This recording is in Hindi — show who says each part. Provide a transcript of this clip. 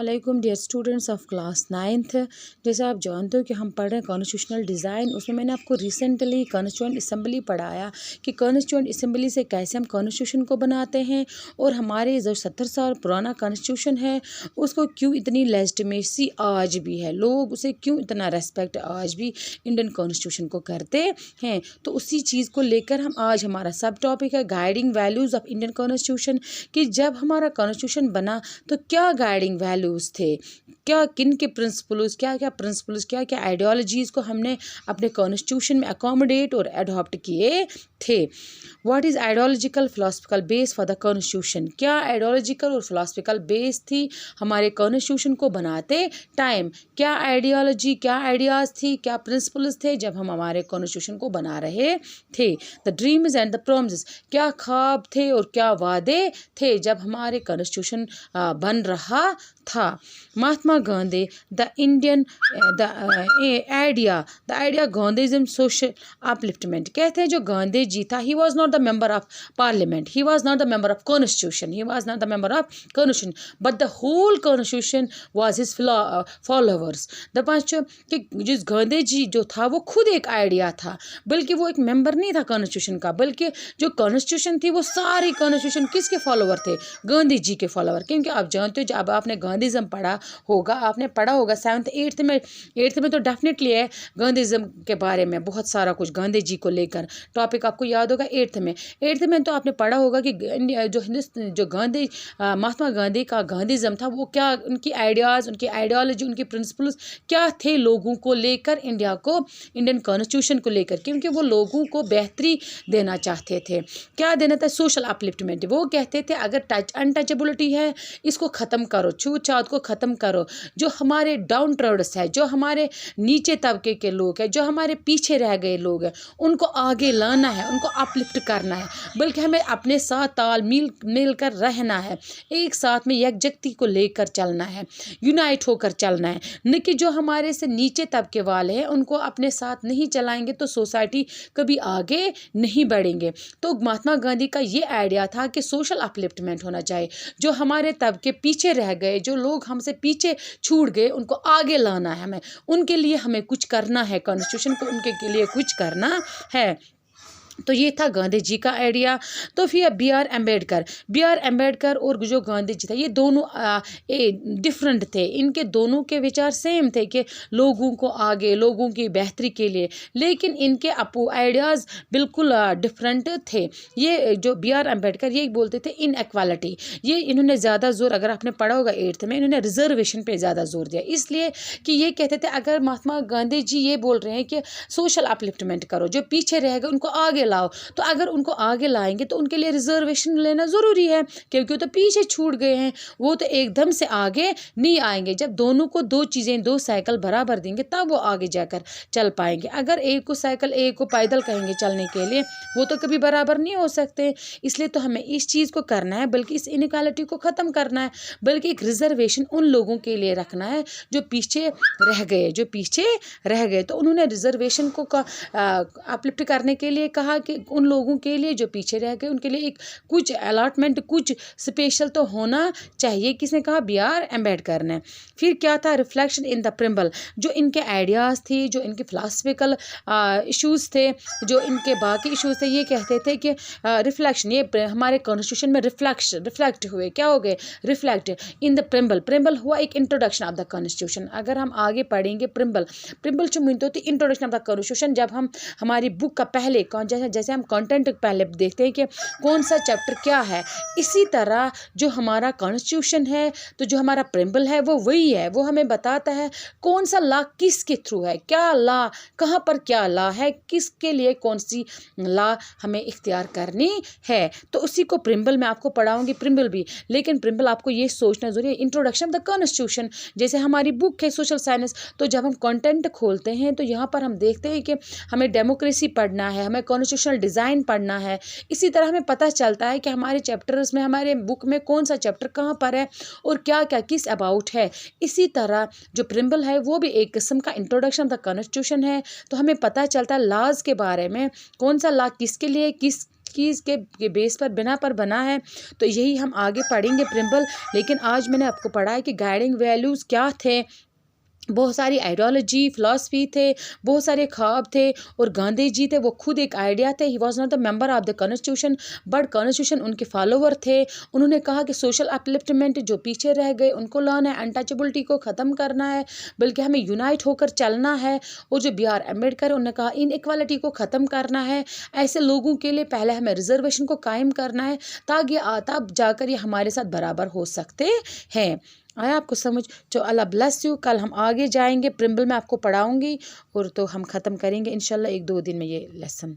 Speaker 1: अस्सलामुअलैकुम dear students of class 9th। जैसे आप जानते हो कि हम पढ़ रहे हैं कॉन्स्टिट्यूशनल डिज़ाइन। उसमें मैंने आपको रिसेंटली कॉन्स्टिट्यूएंट असेंबली पढ़ाया कि कॉन्स्टिट्यूएंट असेंबली से कैसे हम कॉन्स्टिट्यूशन को बनाते हैं और हमारे जो 70 साल पुराना कॉन्स्टिट्यूशन है उसको क्यों इतनी लेजिटिमेसी आज भी है, लोग उसे क्यों इतना रेस्पेक्ट आज भी इंडियन कॉन्स्टिट्यूशन को करते हैं। तो उसी चीज़ को लेकर हम आज हमारा सब टॉपिक है guiding values of Indian constitution, कि जब हमारा कॉन्स्टिट्यूशन बना तो क्या गाइडिंग वैल्यूज़ थे, क्या किन के प्रिंसिपल्स, क्या क्या आइडियोलॉजीज़ को हमने अपने कॉन्स्टिट्यूशन में अकोमोडेट और अडॉप्ट किए थे। What is ideological philosophical base for the constitution, क्या आइडियोलॉजिकल और फिलोसफिकल बेस थी हमारे कॉन्स्टिट्यूशन को बनाते टाइम, क्या आइडियोलॉजी, क्या आइडियाज़ थी, क्या प्रिंसिपल्स थे जब हम हमारे कॉन्स्टिट्यूशन को बना रहे थे। The dreams and the promises, क्या ख्वाब थे और क्या वादे थे जब हमारे कॉन्स्टिट्यूशन बन रहा था। Mahatma Gandhi the Indian the idea Gandhism social upliftment, कहते हैं जो गांधी जी था he was not the member of parliament, he was not the member of constitution, he was not the member of constitution but the whole constitution was his followers. दपान कि जिस गांधी जी जो था वो खुद एक आइडिया था, बल्कि वो एक मेंबर नहीं था कॉन्स्टिट्यूशन का, बल्कि जो कॉन्स्टिट्यूशन थी वो सारी कॉन्स्टिट्यूशन किसके फॉलोअर थे, गांधी जी के फॉलोअर। क्योंकि आप जानते हो जब आपने गांधीज़म पढ़ा होगा, आपने पढ़ा होगा 7th 8th में तो डेफिनेटली है गांधीज़म के बारे में बहुत सारा कुछ गांधी जी को लेकर टॉपिक आपको याद होगा। 8th में तो आपने पढ़ा होगा कि जो गांधी महात्मा गांधी का गांधीज़म था वो क्या, उनकी आइडियाज़, उनकी आइडियोलॉजी, उनके प्रिंसिपल्स क्या थे लोगों को लेकर, इंडिया को, इंडियन कॉन्स्टिट्यूशन को लेकर, क्योंकि वो लोगों को बेहतरी देना चाहते थे। क्या देना था, सोशल अपलिफ्टमेंट। वो कहते थे अगर अनटचेबिलिटी है इसको ख़त्म करो, छूत छात को ख़त्म करो, जो हमारे डाउन ट्रोड्स है, जो हमारे नीचे तबके के लोग हैं, जो हमारे पीछे रह गए लोग हैं, उनको आगे लाना है, उनको अपलिफ्ट करना है, बल्कि हमें अपने साथ ताल मिल कर रहना है, एक साथ में यकजहती को लेकर चलना है, यूनाइट होकर चलना है। न कि जो हमारे से नीचे तबके वाले हैं उनको अपने साथ नहीं चलाएंगे तो सोसाइटी कभी आगे नहीं बढ़ेंगे। तो महात्मा गांधी का ये आइडिया था कि सोशल अपलिफ्टमेंट होना चाहिए, जो हमारे तबके पीछे रह गए, जो लोग हमसे पीछे छूट गए, उनको आगे लाना है, हमें उनके लिए हमें कुछ करना है, कॉन्स्टिट्यूशन को उनके लिए कुछ करना है। तो ये था गांधी जी का आइडिया। तो फिर B.R. अम्बेडकर और जो गांधी जी था ये दोनों डिफरेंट थे, इनके दोनों के विचार सेम थे कि लोगों को आगे, लोगों की बेहतरी के लिए, लेकिन इनके आइडियाज़ बिल्कुल डिफरेंट थे। ये जो B.R. अम्बेडकर ये बोलते थे इनएक्वालिटी, ये इन्होंने ज़्यादा जोर, अगर आपने पढ़ा होगा 8th में, इन्होंने रिजर्वेशन पे ज़्यादा जोर दिया, इसलिए कि ये कहते थे अगर महात्मा गांधी जी ये बोल रहे हैं कि सोशल अपलिफ्टमेंट करो, जो पीछे रह गए उनको आगे लाओ, तो अगर उनको आगे लाएंगे तो उनके लिए रिजर्वेशन लेना ज़रूरी है, क्योंकि वो तो पीछे छूट गए हैं, वो तो एकदम से आगे नहीं आएंगे। जब दोनों को दो चीज़ें, दो साइकिल बराबर देंगे तब वो आगे जाकर चल पाएंगे। अगर एक को साइकिल, एक को पैदल कहेंगे चलने के लिए, वो तो कभी बराबर नहीं हो सकते। इसलिए तो हमें इस चीज़ को करना है, बल्कि इस इनइक्वालिटी को ख़त्म करना है, बल्कि एक रिजर्वेशन उन लोगों के लिए रखना है जो पीछे रह गए, तो उन्होंने रिजर्वेशन को अपलिफ्ट करने के लिए कहा कि उन लोगों के लिए जो पीछे रह गए उनके लिए एक कुछ अलॉटमेंट, कुछ स्पेशल तो होना चाहिए। किसने कहा, B.R. अम्बेडकर ने। फिर क्या था, रिफ्लेक्शन इन द प्रिम्बल, जो इनके आइडियाज़ थी, जो इनके फिलासफिकल इश्यूज़ थे, जो इनके बाकी इश्यूज़ थे, ये कहते थे कि रिफ्लेक्शन, ये हमारे कॉन्स्टिट्यूशन में रिफ्लेक्ट हुए, क्या हो गए, रिफ्लेक्ट इन द प्रिम्बल हुआ एक इंट्रोडक्शन ऑफ द कॉन्स्टिट्यूशन। अगर हम आगे पढ़ेंगे प्रिम्बल जो मीन होती है इंट्रोडक्शन ऑफ द कॉन्स्टिट्यूशन, जब हम हमारी बुक का पहले जैसे हम कंटेंट पहले देखते हैं कि कौन सा चैप्टर क्या है, इसी तरह जो हमारा कॉन्स्टिट्यूशन है, तो जो हमारा प्रिम्बल है वो वही है, वो हमें बताता है कौन सा लॉ किसके थ्रू है, क्या लॉ, कहाँ पर क्या लॉ है, किसके लिए कौन सी लॉ हमें इख्तियार करनी है। तो उसी को प्रिम्बल में आपको पढ़ाऊंगी, प्रिम्बल भी, लेकिन प्रिम्बल आपको ये सोचना जरूरी है, इंट्रोडक्शन ऑफ द कॉन्स्टिट्यूशन। जैसे हमारी बुक है सोशल साइंस, तो जब हम कंटेंट खोलते हैं तो यहाँ पर हम देखते हैं कि हमें डेमोक्रेसी पढ़ना है, हमें कॉन्स्टिट्यूशनल डिज़ाइन पढ़ना है, इसी तरह हमें पता चलता है कि हमारे चैप्टर्स में, हमारे बुक में कौन सा चैप्टर कहाँ पर है और क्या क्या किस अबाउट है। इसी तरह जो प्रिम्बल है वो भी एक किस्म का इंट्रोडक्शन ऑफ द कॉन्स्टिट्यूशन है, तो हमें पता चलता है लॉज के बारे में, कौन सा लॉ किसके लिए, किस चीज़ के बेस पर बिना पर बना है। तो यही हम आगे पढ़ेंगे प्रिम्पल। लेकिन आज मैंने आपको पढ़ा है कि गाइडिंग वैल्यूज़ क्या थे, बहुत सारी आइडियोलॉजी फ़िलासफ़ी थे, बहुत सारे ख्वाब थे, और गांधी जी थे वो खुद एक आइडिया थे। ही was not the member of the constitution but constitution उनके फॉलोवर थे। उन्होंने कहा कि सोशल अपलिफ्टमेंट जो पीछे रह गए उनको लाना है, अनटचेबिलिटी को ख़त्म करना है, बल्कि हमें यूनाइट होकर चलना है। और जो B.R. अम्बेडकर उन्होंने कहा इनइक्वालिटी को ख़त्म करना है। ऐसे लोगों के लिए पहले हमें रिजर्वेशन को कायम करना है ताकि तब जाकर ये हमारे साथ बराबर हो सकते हैं। आया आपको समझ? तो अल्लाह ब्लेस यू। कल हम आगे जाएंगे, प्रिम्बल में आपको पढ़ाऊंगी और तो हम ख़त्म करेंगे इंशाल्लाह 1-2 दिन में ये लेसन।